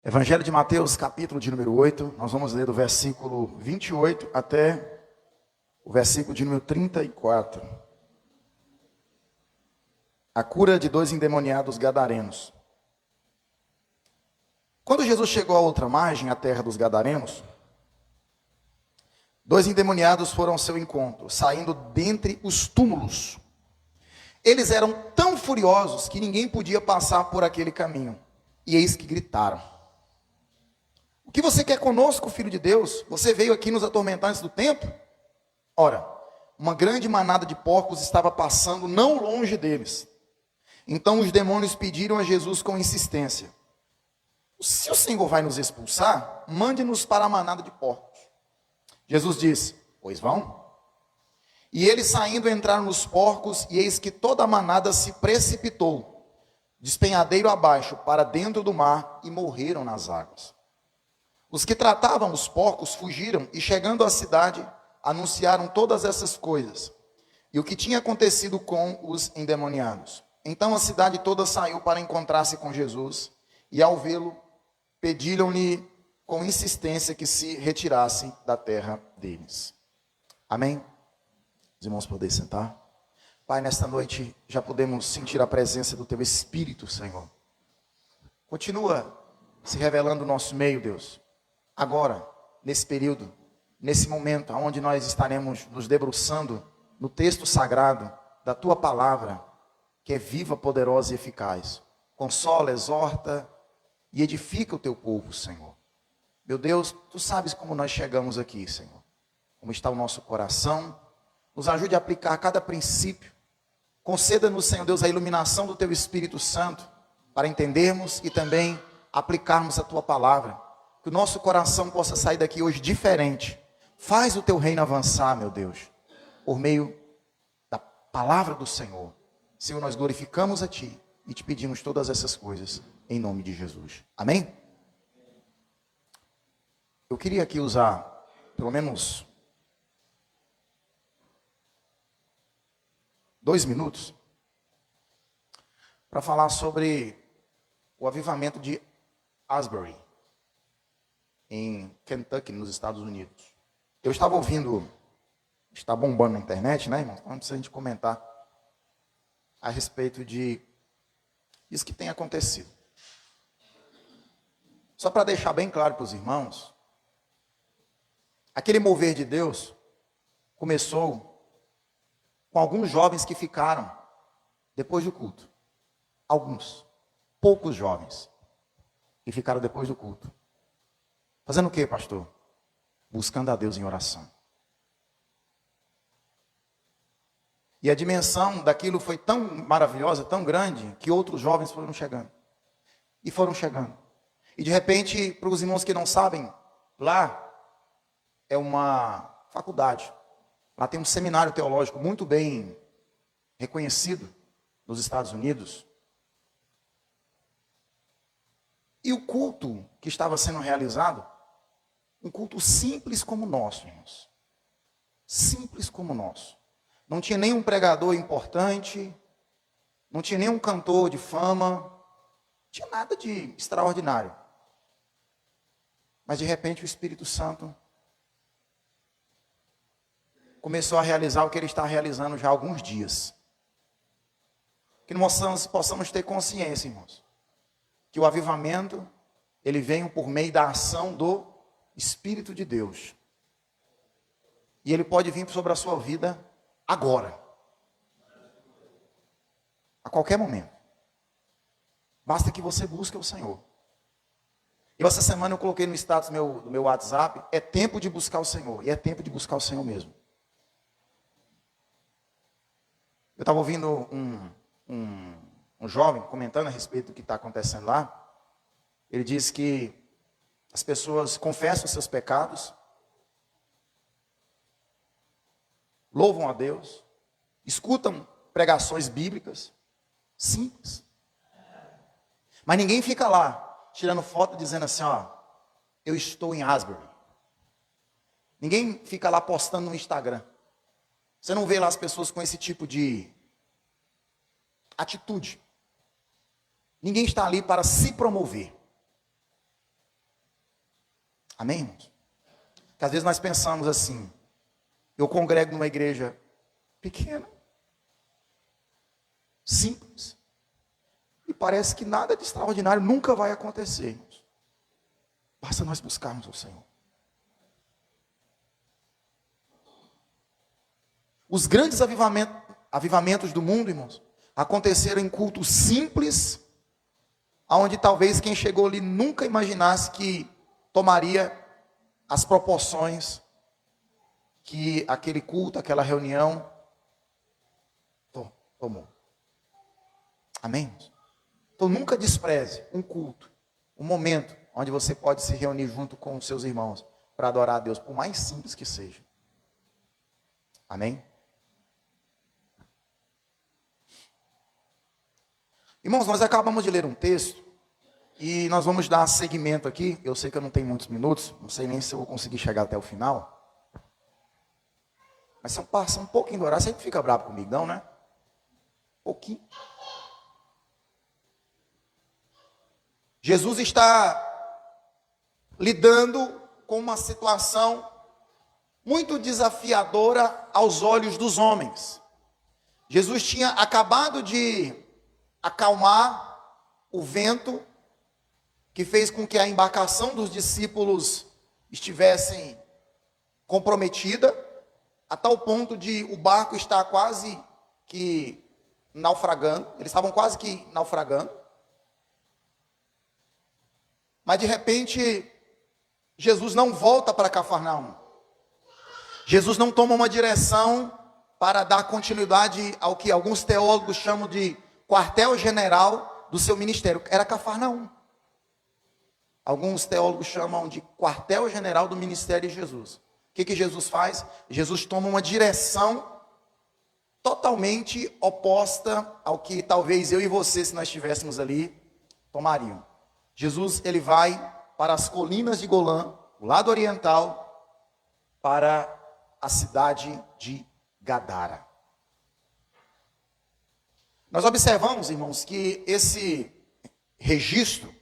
Evangelho de Mateus, capítulo de número 8, nós vamos ler do versículo 28 até o versículo de número 34. A cura de 2 endemoniados gadarenos. Quando Jesus chegou à outra margem, a terra dos gadarenos, 2 endemoniados foram ao seu encontro, saindo dentre os túmulos. Eles eram tão furiosos que ninguém podia passar por aquele caminho. E eis que gritaram: o que você quer conosco, filho de Deus? Você veio aqui nos atormentar antes do tempo? Ora, uma grande manada de porcos estava passando não longe deles. Então os demônios pediram a Jesus com insistência: se o Senhor vai nos expulsar, mande-nos para a manada de porcos. Jesus disse: pois vão. E eles saindo entraram nos porcos, e eis que toda a manada se precipitou, despenhadeiro abaixo, para dentro do mar, e morreram nas águas. Os que tratavam os porcos fugiram, e chegando à cidade, anunciaram todas essas coisas, e o que tinha acontecido com os endemoniados. Então a cidade toda saiu para encontrar-se com Jesus, e ao vê-lo, pediram-lhe com insistência que se retirasse da terra deles. Amém? Os irmãos podem sentar. Pai, nesta noite já podemos sentir a presença do Teu Espírito, Senhor. Continua se revelando no nosso meio, Deus. Agora, nesse período, nesse momento, onde nós estaremos nos debruçando no texto sagrado da Tua Palavra, que é viva, poderosa e eficaz. Consola, exorta e edifica o Teu povo, Senhor. Meu Deus, Tu sabes como nós chegamos aqui, Senhor. Como está o nosso coração. Nos ajude a aplicar cada princípio. Conceda-nos, Senhor Deus, a iluminação do Teu Espírito Santo, para entendermos e também aplicarmos a Tua Palavra. Que o nosso coração possa sair daqui hoje diferente. Faz o Teu reino avançar, meu Deus, por meio da palavra do Senhor. Senhor, nós glorificamos a Ti e Te pedimos todas essas coisas em nome de Jesus. Amém? Eu queria aqui usar pelo menos 2 minutos para falar sobre o avivamento de Asbury, em Kentucky, nos Estados Unidos. Eu estava ouvindo, está bombando na internet, né, irmão? Não precisa a gente comentar a respeito de isso que tem acontecido. Só para deixar bem claro para os irmãos, aquele mover de Deus começou com alguns jovens que ficaram depois do culto. Alguns, poucos jovens, que ficaram depois do culto. Fazendo o quê, pastor? Buscando a Deus em oração. E a dimensão daquilo foi tão maravilhosa, tão grande, que outros jovens foram chegando. E foram chegando. E de repente, para os irmãos que não sabem, lá é uma faculdade. Lá tem um seminário teológico muito bem reconhecido nos Estados Unidos. E o culto que estava sendo realizado, um culto simples como o nosso, irmãos. Simples como o nosso. Não tinha nenhum pregador importante, não tinha nenhum cantor de fama, não tinha nada de extraordinário. Mas de repente o Espírito Santo começou a realizar o que ele está realizando já há alguns dias. Que nós possamos ter consciência, irmãos, que o avivamento, ele vem por meio da ação do Espírito de Deus. E ele pode vir sobre a sua vida agora. A qualquer momento. Basta que você busque o Senhor. E essa semana eu coloquei no status do meu WhatsApp, é tempo de buscar o Senhor. E é tempo de buscar o Senhor mesmo. Eu estava ouvindo um jovem comentando a respeito do que está acontecendo lá. Ele disse que as pessoas confessam seus pecados, louvam a Deus, escutam pregações bíblicas, simples. Mas ninguém fica lá, tirando foto dizendo assim, ó, eu estou em Asbury. Ninguém fica lá postando no Instagram. Você não vê lá as pessoas com esse tipo de atitude. Ninguém está ali para se promover. Amém, irmãos? Que às vezes nós pensamos assim, eu congrego numa igreja pequena, simples, e parece que nada de extraordinário nunca vai acontecer, irmãos. Basta nós buscarmos o Senhor. Os grandes avivamentos do mundo, irmãos, aconteceram em cultos simples, onde talvez quem chegou ali nunca imaginasse que tomaria as proporções que aquele culto, aquela reunião tomou. Amém? Então nunca despreze um culto, um momento onde você pode se reunir junto com os seus irmãos para adorar a Deus, por mais simples que seja. Amém? Irmãos, nós acabamos de ler um texto e nós vamos dar seguimento aqui. Eu sei que eu não tenho muitos minutos, não sei nem se eu vou conseguir chegar até o final. Mas se eu passar um pouquinho do horário, você não fica bravo comigo, não, né? Um pouquinho. Jesus está lidando com uma situação muito desafiadora aos olhos dos homens. Jesus tinha acabado de acalmar o vento que fez com que a embarcação dos discípulos estivessem comprometida, a tal ponto de o barco estar quase que naufragando. Eles estavam quase que naufragando. Mas de repente, Jesus não volta para Cafarnaum. Jesus não toma uma direção para dar continuidade ao que alguns teólogos chamam de quartel-general do seu ministério. Era Cafarnaum. Alguns teólogos chamam de quartel-general do ministério de Jesus. O que Jesus faz? Jesus toma uma direção totalmente oposta ao que talvez eu e você, se nós estivéssemos ali, tomariam. Jesus, ele vai para as colinas de Golã, o lado oriental, para a cidade de Gadara. Nós observamos, irmãos, que esse registro,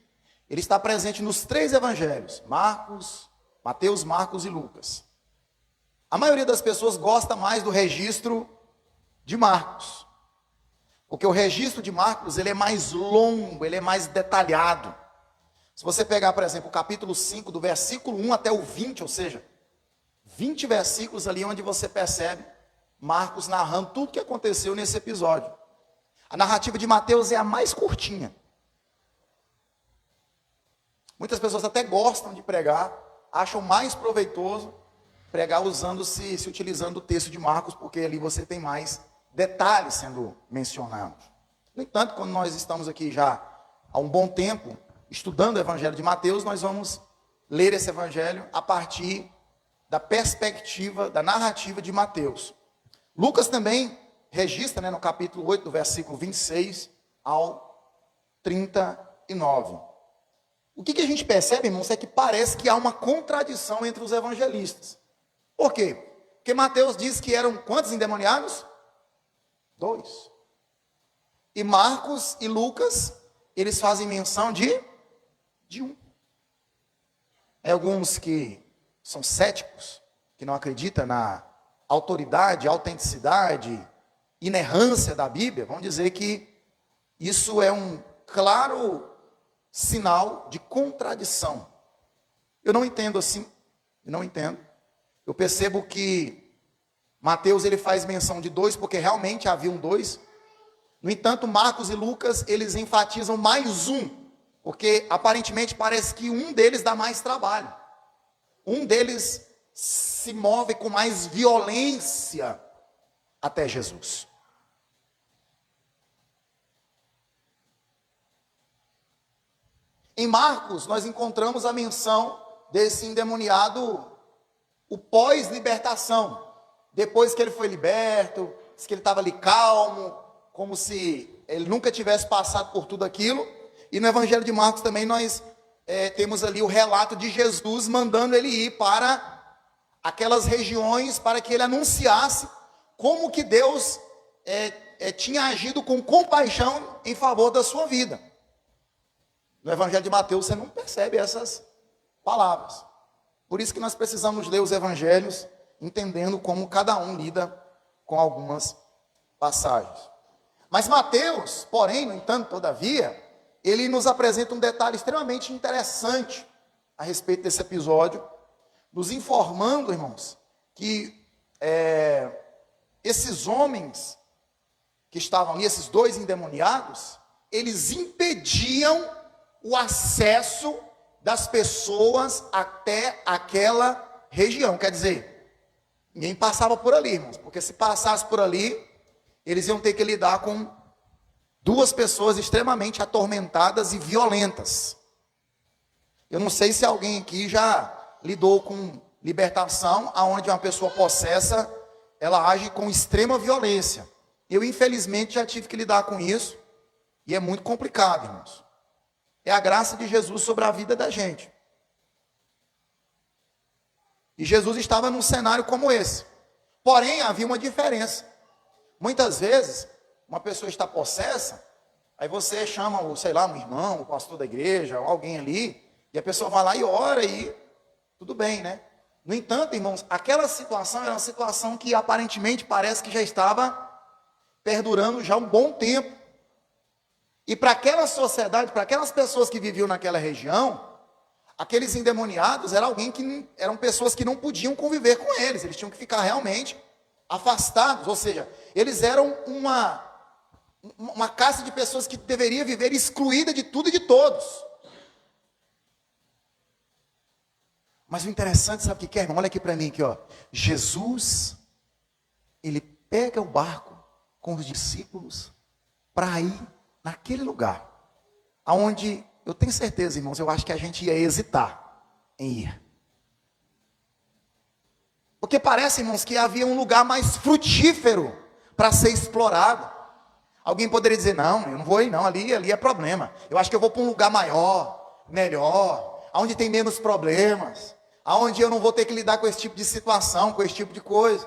ele está presente nos 3 evangelhos, Mateus, Marcos e Lucas. A maioria das pessoas gosta mais do registro de Marcos, porque o registro de Marcos, ele é mais longo, ele é mais detalhado. Se você pegar, por exemplo, o capítulo 5, do versículo 1 até o 20, ou seja, 20 versículos ali onde você percebe Marcos narrando tudo o que aconteceu nesse episódio. A narrativa de Mateus é a mais curtinha. Muitas pessoas até gostam de pregar, acham mais proveitoso pregar se utilizando o texto de Marcos, porque ali você tem mais detalhes sendo mencionados. No entanto, quando nós estamos aqui já há um bom tempo estudando o evangelho de Mateus, nós vamos ler esse evangelho a partir da perspectiva, da narrativa de Mateus. Lucas também registra, no capítulo 8, do versículo 26 ao 39. O que a gente percebe, irmãos, é que parece que há uma contradição entre os evangelistas. Por quê? Porque Mateus diz que eram quantos endemoniados? 2. E Marcos e Lucas, eles fazem menção de 1. Alguns que são céticos, que não acreditam na autoridade, autenticidade, inerrância da Bíblia, vão dizer que isso é um claro sinal de contradição. Eu não entendo assim, Eu percebo que Mateus, ele faz menção de 2, porque realmente haviam 2. No entanto, Marcos e Lucas, eles enfatizam mais 1, porque aparentemente parece que um deles dá mais trabalho. Um deles se move com mais violência até Jesus. Em Marcos, nós encontramos a menção desse endemoniado, o pós-libertação. Depois que ele foi liberto, diz que ele estava ali calmo, como se ele nunca tivesse passado por tudo aquilo. E no Evangelho de Marcos também nós temos ali o relato de Jesus mandando ele ir para aquelas regiões para que ele anunciasse como que Deus tinha agido com compaixão em favor da sua vida. No Evangelho de Mateus você não percebe essas palavras. Por isso que nós precisamos ler os evangelhos, entendendo como cada um lida com algumas passagens. Mas Mateus, porém, no entanto, todavia, ele nos apresenta um detalhe extremamente interessante a respeito desse episódio, nos informando, irmãos, que esses homens que estavam ali, esses dois endemoniados, eles impediam o acesso das pessoas até aquela região. Quer dizer, ninguém passava por ali, irmãos, porque se passasse por ali, eles iam ter que lidar com duas pessoas extremamente atormentadas e violentas. Eu não sei se alguém aqui já lidou com libertação, aonde uma pessoa possessa, ela age com extrema violência. Eu, infelizmente, já tive que lidar com isso, e é muito complicado, irmãos. É a graça de Jesus sobre a vida da gente. E Jesus estava num cenário como esse. Porém, havia uma diferença. Muitas vezes, uma pessoa está possessa, aí você chama, sei lá, um irmão, o pastor da igreja, alguém ali, e a pessoa vai lá e ora e tudo bem, né? No entanto, irmãos, aquela situação era uma situação que aparentemente parece que já estava perdurando já um bom tempo. E para aquela sociedade, para aquelas pessoas que viviam naquela região, aqueles endemoniados eram pessoas que não podiam conviver com eles, eles tinham que ficar realmente afastados, ou seja, eles eram uma casta de pessoas que deveria viver excluída de tudo e de todos. Mas o interessante, sabe o que é, irmão? Olha aqui para mim, aqui, ó. Jesus, ele pega o barco com os discípulos para ir naquele lugar, aonde eu tenho certeza, irmãos, eu acho que a gente ia hesitar em ir. Porque parece, irmãos, que havia um lugar mais frutífero para ser explorado. Alguém poderia dizer, não, eu não vou ir não, ali é problema. Eu acho que eu vou para um lugar maior, melhor, onde tem menos problemas, aonde eu não vou ter que lidar com esse tipo de situação, com esse tipo de coisa.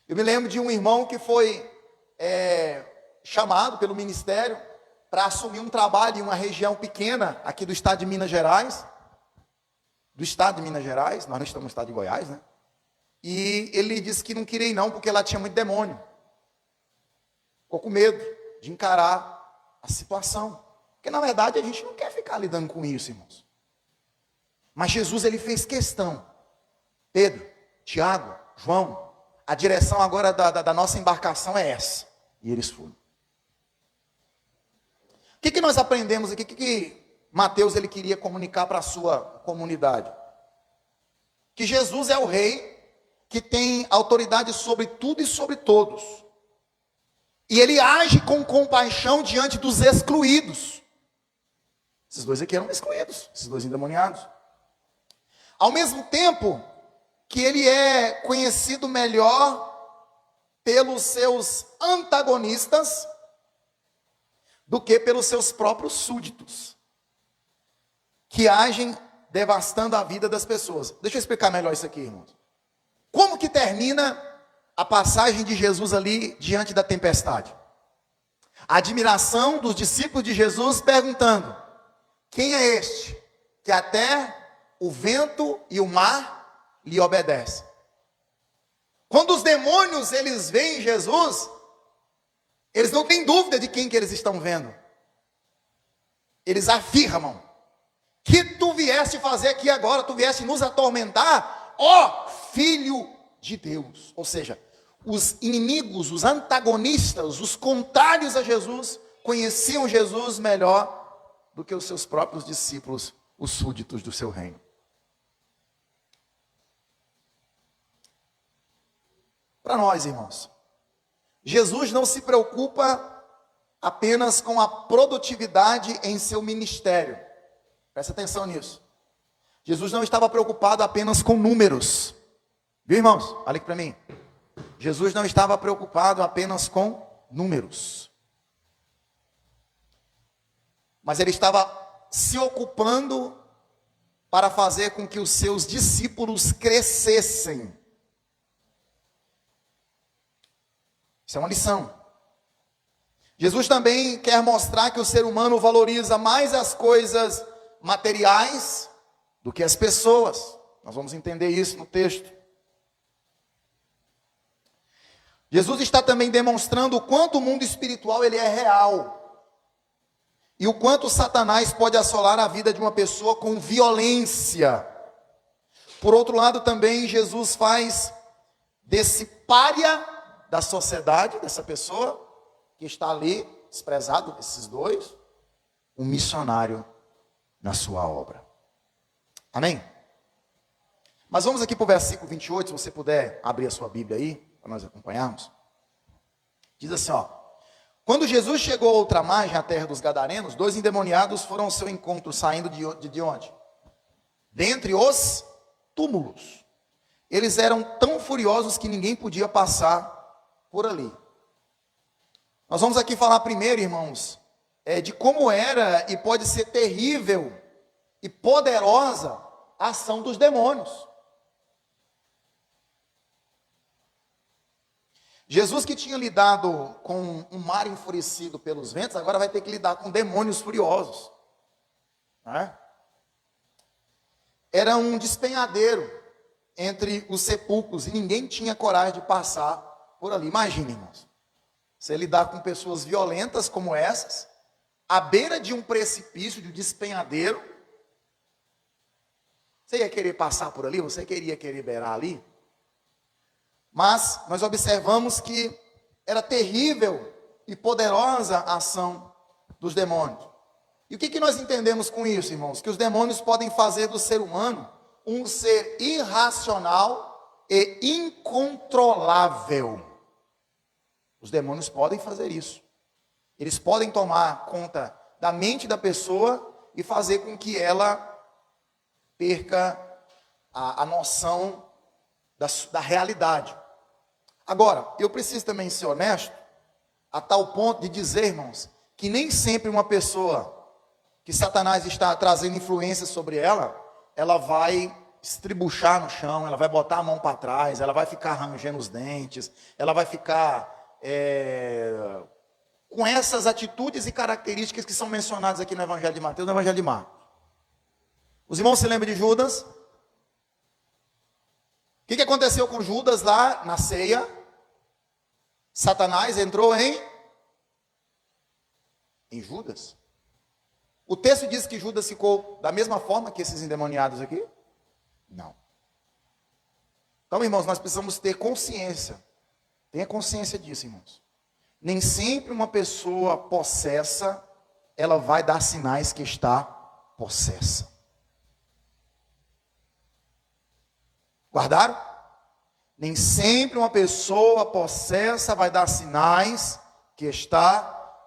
Eu me lembro de um irmão que foi chamado pelo ministério para assumir um trabalho em uma região pequena aqui do estado de Minas Gerais. Nós não estamos no estado de Goiás, né? E ele disse que não queria ir não, porque lá tinha muito demônio. Ficou com medo de encarar a situação. Porque na verdade a gente não quer ficar lidando com isso, irmãos. Mas Jesus, ele fez questão. Pedro, Tiago, João, a direção agora da nossa embarcação é essa. E eles foram. O que nós aprendemos aqui? O que Mateus ele queria comunicar para a sua comunidade? Que Jesus é o rei que tem autoridade sobre tudo e sobre todos. E ele age com compaixão diante dos excluídos. Esses dois aqui eram excluídos, esses dois endemoniados. Ao mesmo tempo que ele é conhecido melhor pelos seus antagonistas do que pelos seus próprios súditos, que agem devastando a vida das pessoas. Deixa eu explicar melhor isso aqui, irmãos. Como que termina a passagem de Jesus ali diante da tempestade? A admiração dos discípulos de Jesus perguntando: quem é este que até o vento e o mar lhe obedecem? Quando os demônios eles veem Jesus, eles não têm dúvida de quem que eles estão vendo. Eles afirmam: que tu vieste fazer aqui agora? Tu vieste nos atormentar, ó Filho de Deus. Ou seja, os inimigos, os antagonistas, os contrários a Jesus, conheciam Jesus melhor do que os seus próprios discípulos, os súditos do seu reino. Para nós, irmãos, Jesus não se preocupa apenas com a produtividade em seu ministério. Presta atenção nisso. Jesus não estava preocupado apenas com números. Viu, irmãos? Olha aqui para mim. Jesus não estava preocupado apenas com números. Mas ele estava se ocupando para fazer com que os seus discípulos crescessem. Isso é uma lição. Jesus também quer mostrar que o ser humano valoriza mais as coisas materiais do que as pessoas. Nós vamos entender isso no texto. Jesus está também demonstrando o quanto o mundo espiritual ele é real. E o quanto Satanás pode assolar a vida de uma pessoa com violência. Por outro lado, também Jesus faz desse pária da sociedade, dessa pessoa que está ali, desprezado desses dois, um missionário na sua obra. Amém? Mas vamos aqui para o versículo 28, se você puder abrir a sua Bíblia aí, para nós acompanharmos. Diz assim, ó. Quando Jesus chegou a outra margem, a terra dos Gadarenos, 2 endemoniados foram ao seu encontro, saindo de onde? Dentre os túmulos. Eles eram tão furiosos que ninguém podia passar por ali. Nós vamos aqui falar primeiro, irmãos, de como era e pode ser terrível e poderosa a ação dos demônios. Jesus, que tinha lidado com um mar enfurecido pelos ventos, agora vai ter que lidar com demônios furiosos. Né? Era um despenhadeiro entre os sepulcros e ninguém tinha coragem de passar por ali. Imagine, irmãos, você lidar com pessoas violentas como essas, à beira de um precipício, de um despenhadeiro. Você ia querer passar por ali? Você querer beirar ali? Mas nós observamos que era terrível e poderosa a ação dos demônios. E o que nós entendemos com isso, irmãos? Que os demônios podem fazer do ser humano um ser irracional e incontrolável. Os demônios podem fazer isso. Eles podem tomar conta da mente da pessoa e fazer com que ela perca a noção da realidade. Agora, eu preciso também ser honesto, a tal ponto de dizer, irmãos, que nem sempre uma pessoa que Satanás está trazendo influência sobre ela, ela vai estribuchar no chão, ela vai botar a mão para trás, ela vai ficar rangendo os dentes, ela vai ficar com essas atitudes e características que são mencionadas aqui no Evangelho de Mateus e no Evangelho de Marcos. Os irmãos se lembram de Judas? O que aconteceu com Judas lá na ceia? Satanás entrou em Judas. O texto diz que Judas ficou da mesma forma que esses endemoniados aqui? Não. Então, irmãos, nós precisamos ter consciência. Tenha consciência disso, irmãos. Nem sempre uma pessoa possessa, ela vai dar sinais que está possessa. Guardaram? Nem sempre uma pessoa possessa vai dar sinais que está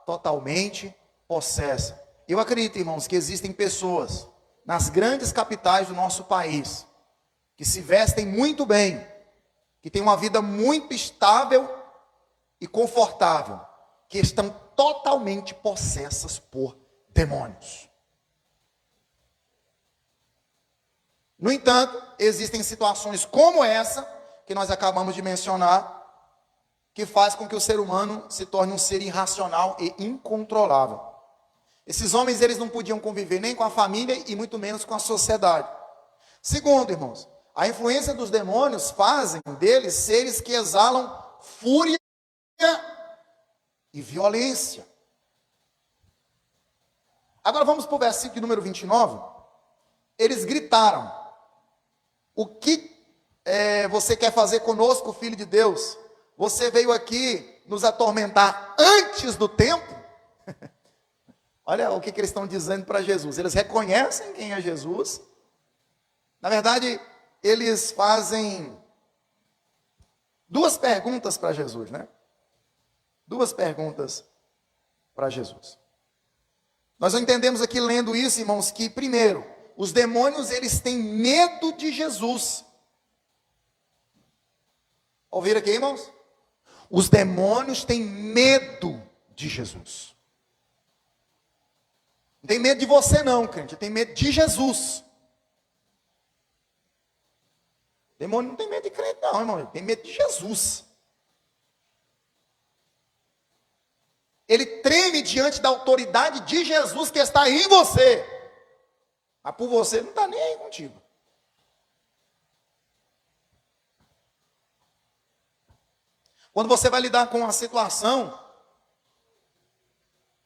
totalmente possessa. Eu acredito, irmãos, que existem pessoas nas grandes capitais do nosso país que se vestem muito bem, que têm uma vida muito estável e confortável, que estão totalmente possessas por demônios. No entanto, existem situações como essa, que nós acabamos de mencionar, que faz com que o ser humano se torne um ser irracional e incontrolável. Esses homens, eles não podiam conviver nem com a família e muito menos com a sociedade. Segundo, irmãos, a influência dos demônios fazem deles seres que exalam fúria e violência. Agora vamos para o versículo número 29. Eles gritaram: o que você quer fazer conosco, filho de Deus? Você veio aqui nos atormentar antes do tempo? Olha o que eles estão dizendo para Jesus. Eles reconhecem quem é Jesus. Na verdade, eles fazem duas perguntas para Jesus, né? Duas perguntas para Jesus. Nós entendemos aqui, lendo isso, irmãos, que primeiro, os demônios, eles têm medo de Jesus. Ouviram aqui, irmãos? Os demônios têm medo de Jesus. Não tem medo de você não, crente. Tem medo de Jesus. Demônio não tem medo de crente não, irmão. Ele tem medo de Jesus. Ele treme diante da autoridade de Jesus que está em você. Mas por você não está nem aí contigo. Quando você vai lidar com uma situação,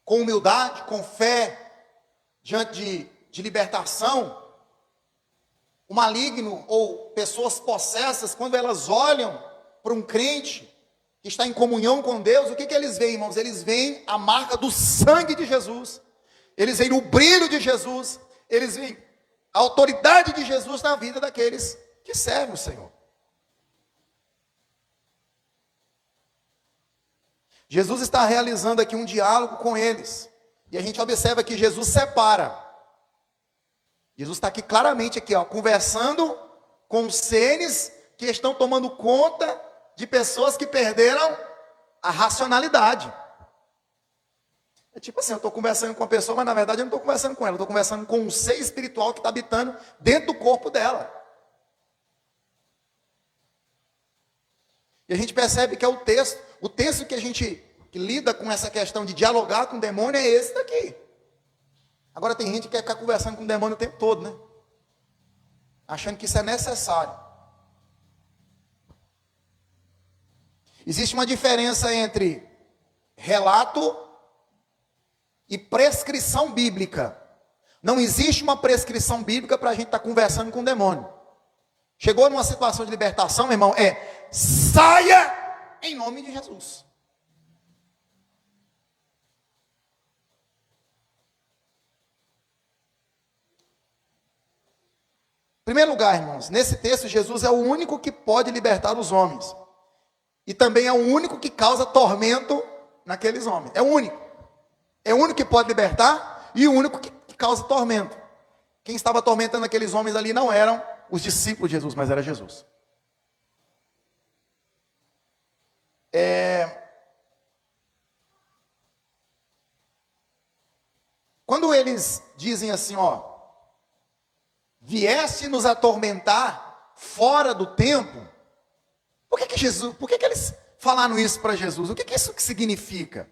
com humildade, com fé, diante de libertação, o maligno ou pessoas possessas, quando elas olham para um crente que está em comunhão com Deus, o que eles veem, irmãos? Eles veem a marca do sangue de Jesus, eles veem o brilho de Jesus, eles veem a autoridade de Jesus na vida daqueles que servem o Senhor. Jesus está realizando aqui um diálogo com eles. E a gente observa que Jesus separa. Jesus está aqui claramente aqui, ó, conversando com seres que estão tomando conta de pessoas que perderam a racionalidade. É tipo assim, eu estou conversando com uma pessoa, mas na verdade eu não estou conversando com ela. Eu estou conversando com um ser espiritual que está habitando dentro do corpo dela. E a gente percebe que é o texto que a gente que lida com essa questão de dialogar com o demônio é esse daqui. Agora tem gente que quer ficar conversando com o demônio o tempo todo, né? Achando que isso é necessário. Existe uma diferença entre relato e prescrição bíblica. Não existe uma prescrição bíblica para a gente estar conversando com o demônio. Chegou numa situação de libertação, meu irmão, saia em nome de Jesus. Em primeiro lugar, irmãos, nesse texto, Jesus é o único que pode libertar os homens. E também é o único que causa tormento naqueles homens. É o único. É o único que pode libertar e o único que causa tormento. Quem estava atormentando aqueles homens ali não eram os discípulos de Jesus, mas era Jesus. Quando eles dizem assim, vieste nos atormentar fora do tempo, por que eles falaram isso para Jesus? O que isso significa?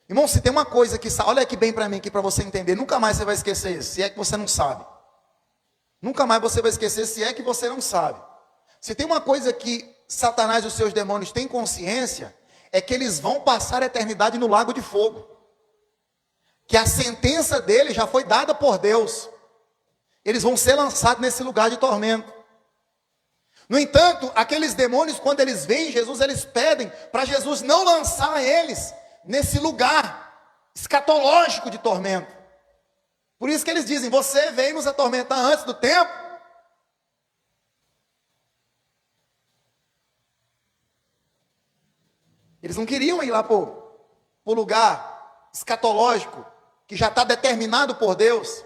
Irmão, se tem uma coisa que, olha aqui bem para mim, aqui para você entender, nunca mais você vai esquecer isso, se é que você não sabe. Nunca mais você vai esquecer, se é que você não sabe. Se tem uma coisa que Satanás e os seus demônios têm consciência, é que eles vão passar a eternidade no lago de fogo. Que a sentença deles já foi dada por Deus. Eles vão ser lançados nesse lugar de tormento. No entanto, aqueles demônios, quando eles veem Jesus, eles pedem para Jesus não lançar eles nesse lugar escatológico de tormento. Por isso que eles dizem, você veio nos atormentar antes do tempo. Eles não queriam ir lá para o lugar escatológico, que já está determinado por Deus.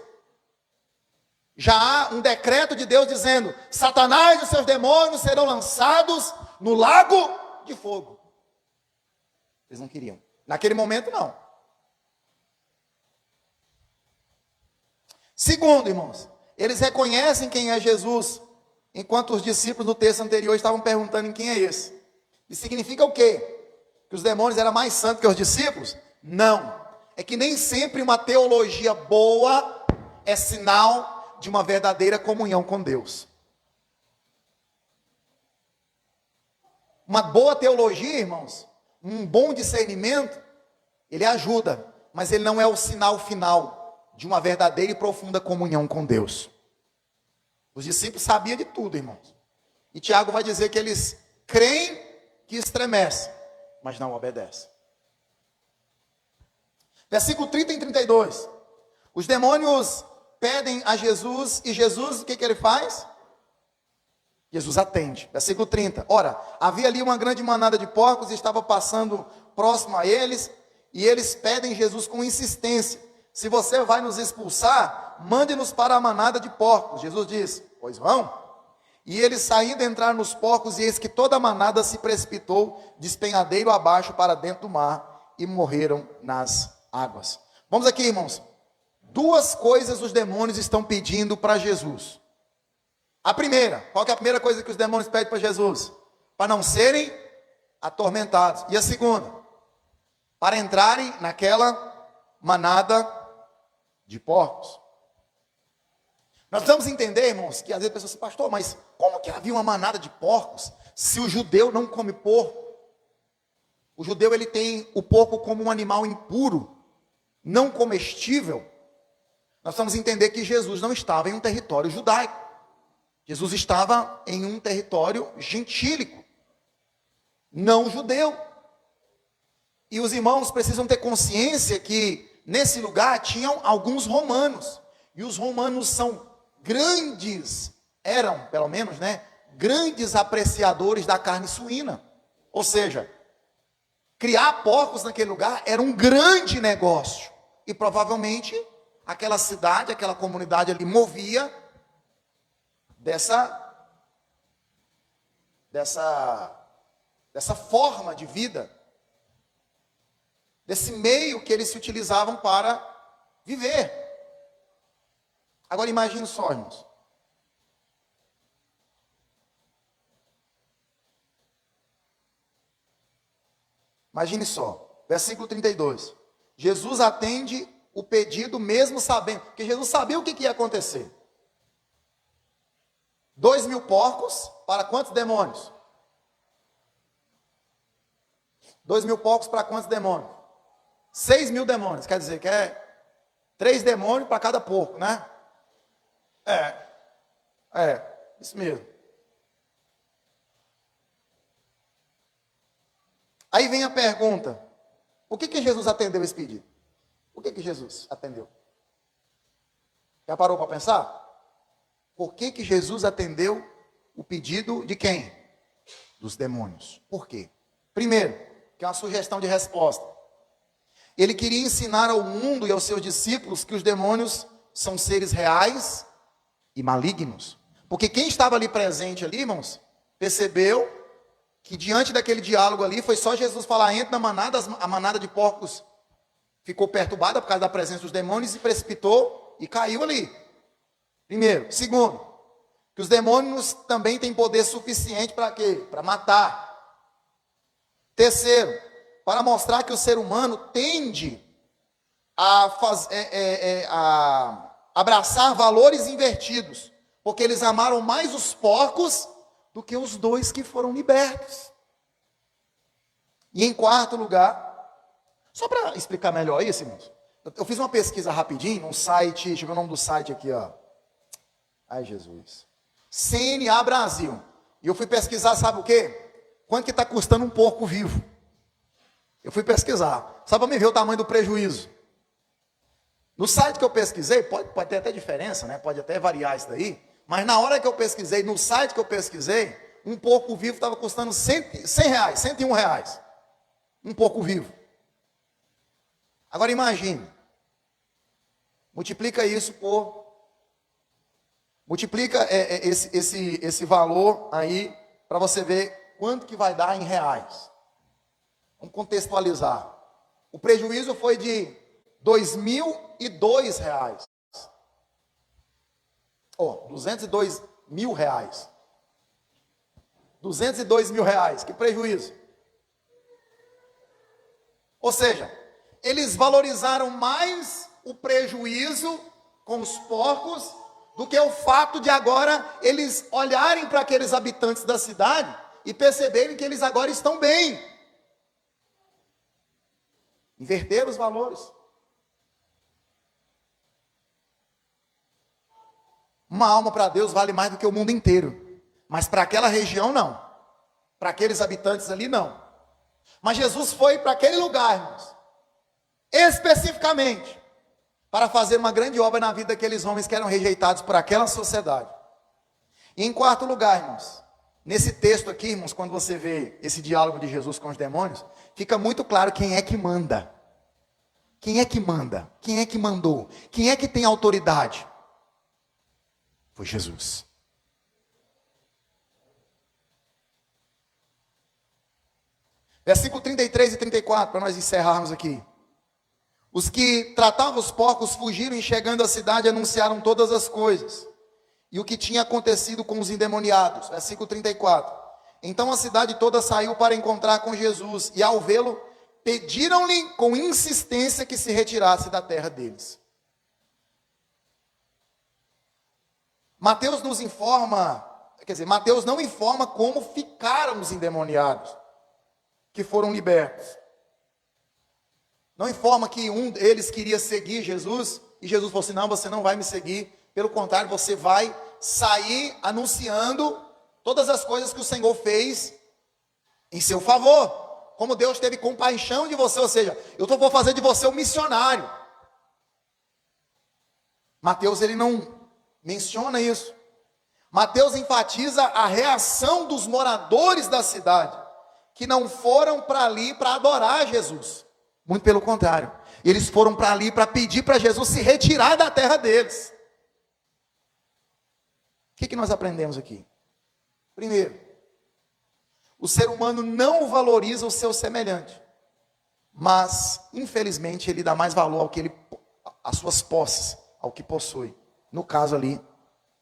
Já há um decreto de Deus dizendo, Satanás e os seus demônios serão lançados no lago de fogo. Eles não queriam. Naquele momento, não. Segundo, irmãos, eles reconhecem quem é Jesus, enquanto os discípulos do texto anterior estavam perguntando em quem é esse. Isso significa o quê? Que os demônios eram mais santos que os discípulos? Não. É que nem sempre uma teologia boa é sinal de uma verdadeira comunhão com Deus. Uma boa teologia, irmãos, um bom discernimento, ele ajuda, mas ele não é o sinal final de uma verdadeira e profunda comunhão com Deus. Os discípulos sabiam de tudo, irmãos. E Tiago vai dizer que eles creem que estremecem, mas não obedecem. Versículo 30 e 32. Os demônios pedem a Jesus, e Jesus, o que ele faz? Jesus atende. Versículo 30. Ora, havia ali uma grande manada de porcos, e estava passando próximo a eles, e eles pedem Jesus com insistência, se você vai nos expulsar, mande-nos para a manada de porcos. Jesus diz, pois vão. E eles saindo entraram nos porcos, e eis que toda a manada se precipitou, despenhadeiro abaixo para dentro do mar, e morreram nas águas. Vamos aqui, irmãos. Duas coisas os demônios estão pedindo para Jesus. A primeira, qual que é a primeira coisa que os demônios pedem para Jesus? Para não serem atormentados. E a segunda? Para entrarem naquela manada de porcos. Nós precisamos entender, irmãos, que às vezes a pessoa diz, pastor, mas como que havia uma manada de porcos se o judeu não come porco? O judeu ele tem o porco como um animal impuro, não comestível. Nós precisamos entender que Jesus não estava em um território judaico. Jesus estava em um território gentílico, não judeu. E os irmãos precisam ter consciência que nesse lugar tinham alguns romanos. E os romanos são grandes, eram pelo menos, né? Grandes apreciadores da carne suína. Ou seja, criar porcos naquele lugar era um grande negócio. E provavelmente aquela cidade, aquela comunidade ali movia dessa forma de vida, desse meio que eles se utilizavam para viver. Agora imagine só, irmãos. Imagine só, versículo 32. Jesus atende o pedido mesmo sabendo, porque Jesus sabia o que ia acontecer. 2.000 porcos para quantos demônios? 2.000 porcos para quantos demônios? 6.000 demônios, quer dizer que é 3 demônios para cada porco, né? Isso mesmo. Aí vem a pergunta, por que Jesus atendeu esse pedido? Por que Jesus atendeu? Já parou para pensar? Por que Jesus atendeu o pedido de quem? Dos demônios. Por quê? Primeiro, que é uma sugestão de resposta. Ele queria ensinar ao mundo e aos seus discípulos que os demônios são seres reais e malignos. Porque quem estava ali presente ali, irmãos, percebeu que diante daquele diálogo ali, foi só Jesus falar, entra na manada, a manada de porcos ficou perturbada por causa da presença dos demônios e precipitou e caiu ali. Primeiro. Segundo, que os demônios também têm poder suficiente para quê? Para matar. Terceiro, para mostrar que o ser humano tende a abraçar valores invertidos, porque eles amaram mais os porcos do que os 2 que foram libertos. E em quarto lugar, só para explicar melhor isso, irmãos, eu fiz uma pesquisa rapidinho num site, deixa eu ver o nome do site aqui, ó. Ai, Jesus. CNA Brasil. E eu fui pesquisar, sabe o quê? Quanto que está custando um porco vivo? Eu fui pesquisar. Só para me ver o tamanho do prejuízo. No site que eu pesquisei, pode ter até diferença, né? Pode até variar isso daí. Mas na hora que eu pesquisei, no site que eu pesquisei, um porco vivo estava custando 100 reais, 101 reais. Um porco vivo. Agora imagine. Multiplica isso por... Multiplica esse valor aí para você ver quanto que vai dar em reais. Vamos contextualizar. O prejuízo foi de R$2.002. 202 mil reais. 202 mil reais. Que prejuízo. Ou seja, eles valorizaram mais o prejuízo com os porcos do que o fato de agora eles olharem para aqueles habitantes da cidade e perceberem que eles agora estão bem. Inverter os valores. Uma alma para Deus vale mais do que o mundo inteiro. Mas para aquela região não. Para aqueles habitantes ali não. Mas Jesus foi para aquele lugar, irmãos. Especificamente. Para fazer uma grande obra na vida daqueles homens que eram rejeitados por aquela sociedade. E em quarto lugar, irmãos. Nesse texto aqui, irmãos, quando você vê esse diálogo de Jesus com os demônios, fica muito claro quem é que manda. Quem é que manda? Quem é que mandou? Quem é que tem autoridade? Foi Jesus. Versículo 33 e 34, para nós encerrarmos aqui. Os que tratavam os porcos fugiram e chegando à cidade anunciaram todas as coisas. E o que tinha acontecido com os endemoniados. Versículo 34. Então a cidade toda saiu para encontrar com Jesus. E ao vê-lo, pediram-lhe com insistência que se retirasse da terra deles. Mateus nos informa, quer dizer, Mateus não informa como ficaram os endemoniados que foram libertos. Não informa que um deles queria seguir Jesus e Jesus falou assim: não, você não vai me seguir. Pelo contrário, você vai sair anunciando todas as coisas que o Senhor fez em seu favor. Como Deus teve compaixão de você, ou seja, eu vou fazer de você um missionário. Mateus, ele não menciona isso. Mateus enfatiza a reação dos moradores da cidade, que não foram para ali para adorar Jesus. Muito pelo contrário. Eles foram para ali para pedir para Jesus se retirar da terra deles. O que nós aprendemos aqui? Primeiro, o ser humano não valoriza o seu semelhante, mas, infelizmente, ele dá mais valor ao às suas posses, ao que possui. No caso ali,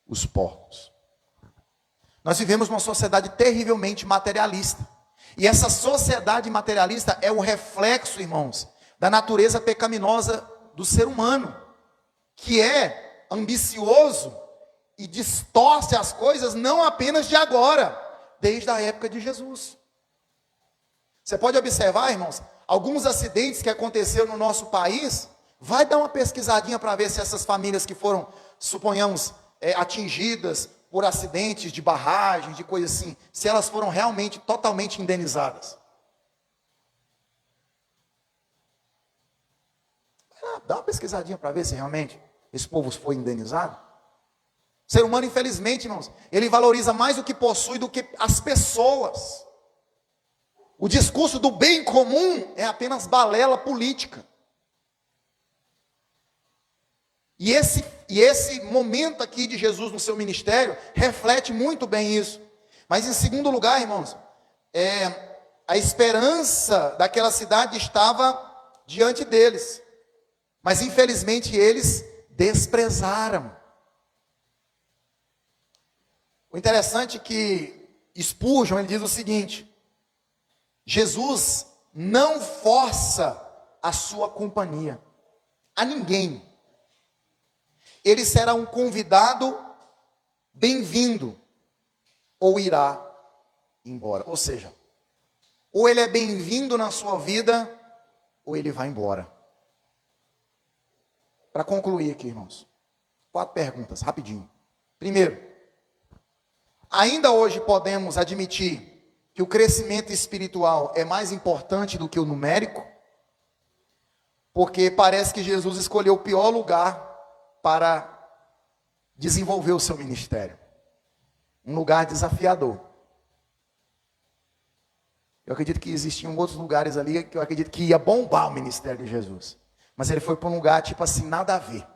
os porcos. Nós vivemos numa sociedade terrivelmente materialista. E essa sociedade materialista é o reflexo, irmãos, da natureza pecaminosa do ser humano, que é ambicioso e distorce as coisas não apenas de agora, desde a época de Jesus. Você pode observar, irmãos, alguns acidentes que aconteceram no nosso país. Vai dar uma pesquisadinha para ver se essas famílias que foram, suponhamos, atingidas por acidentes de barragem, de coisa assim, se elas foram realmente totalmente indenizadas. Dá uma pesquisadinha para ver se realmente esse povo foi indenizado. O ser humano, infelizmente, irmãos, ele valoriza mais o que possui do que as pessoas. O discurso do bem comum é apenas balela política. E esse momento aqui de Jesus no seu ministério reflete muito bem isso. Mas em segundo lugar, irmãos, a esperança daquela cidade estava diante deles. Mas infelizmente eles desprezaram. O interessante é que Spurgeon, ele diz o seguinte: Jesus não força a sua companhia a ninguém. Ele será um convidado bem-vindo, ou irá embora. Ou seja, ou ele é bem-vindo na sua vida, ou ele vai embora. Para concluir aqui, irmãos, 4 perguntas, rapidinho. Primeiro, ainda hoje podemos admitir que o crescimento espiritual é mais importante do que o numérico? Porque parece que Jesus escolheu o pior lugar para desenvolver o seu ministério. Um lugar desafiador. Eu acredito que existiam outros lugares ali que eu acredito que ia bombar o ministério de Jesus. Mas ele foi para um lugar tipo assim, nada a ver.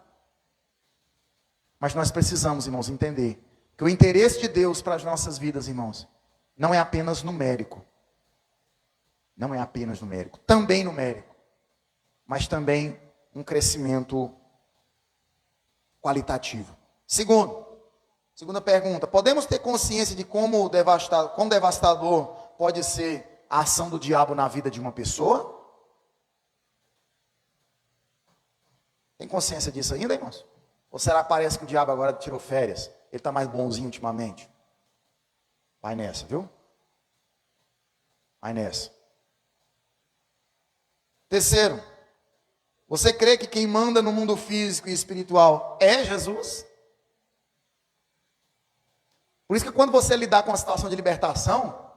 Mas nós precisamos, irmãos, entender que o interesse de Deus para as nossas vidas, irmãos, não é apenas numérico. Não é apenas numérico. Também numérico. Mas também um crescimento qualitativo. Segunda pergunta: podemos ter consciência de quão devastador pode ser a ação do diabo na vida de uma pessoa? Tem consciência disso ainda, irmãos? Ou será que parece que o diabo agora tirou férias? Ele está mais bonzinho ultimamente? Vai nessa, viu? Vai nessa. Terceiro, você crê que quem manda no mundo físico e espiritual é Jesus? Por isso que quando você lidar com a situação de libertação,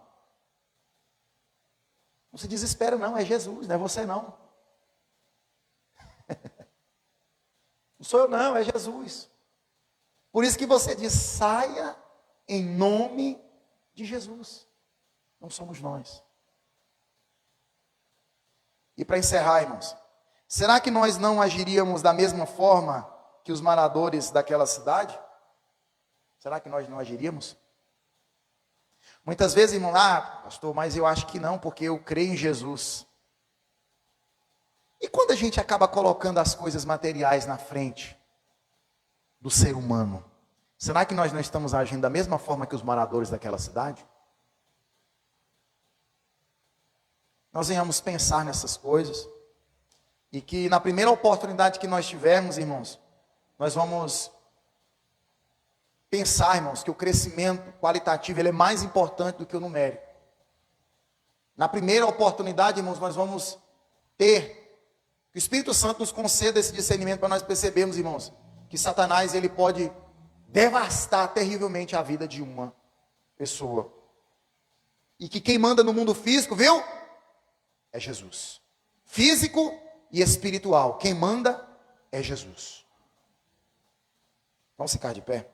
não se desespera não, é Jesus, não é você não. Não sou eu não, é Jesus. Por isso que você diz, saia em nome de Jesus. Não somos nós. E para encerrar, irmãos, será que nós não agiríamos da mesma forma que os moradores daquela cidade? Será que nós não agiríamos? Muitas vezes, irmão, pastor, mas eu acho que não, porque eu creio em Jesus. E quando a gente acaba colocando as coisas materiais na frente do ser humano, será que nós não estamos agindo da mesma forma que os moradores daquela cidade? Nós venhamos pensar nessas coisas. E que na primeira oportunidade que nós tivermos, irmãos, nós vamos pensar, irmãos, que o crescimento qualitativo ele é mais importante do que o numérico. Na primeira oportunidade, irmãos, nós vamos ter que o Espírito Santo nos conceda esse discernimento para nós percebermos, irmãos, que Satanás ele pode devastar terrivelmente a vida de uma pessoa. E que quem manda no mundo físico, viu? É Jesus. Físico e espiritual. Quem manda é Jesus. Vamos ficar de pé?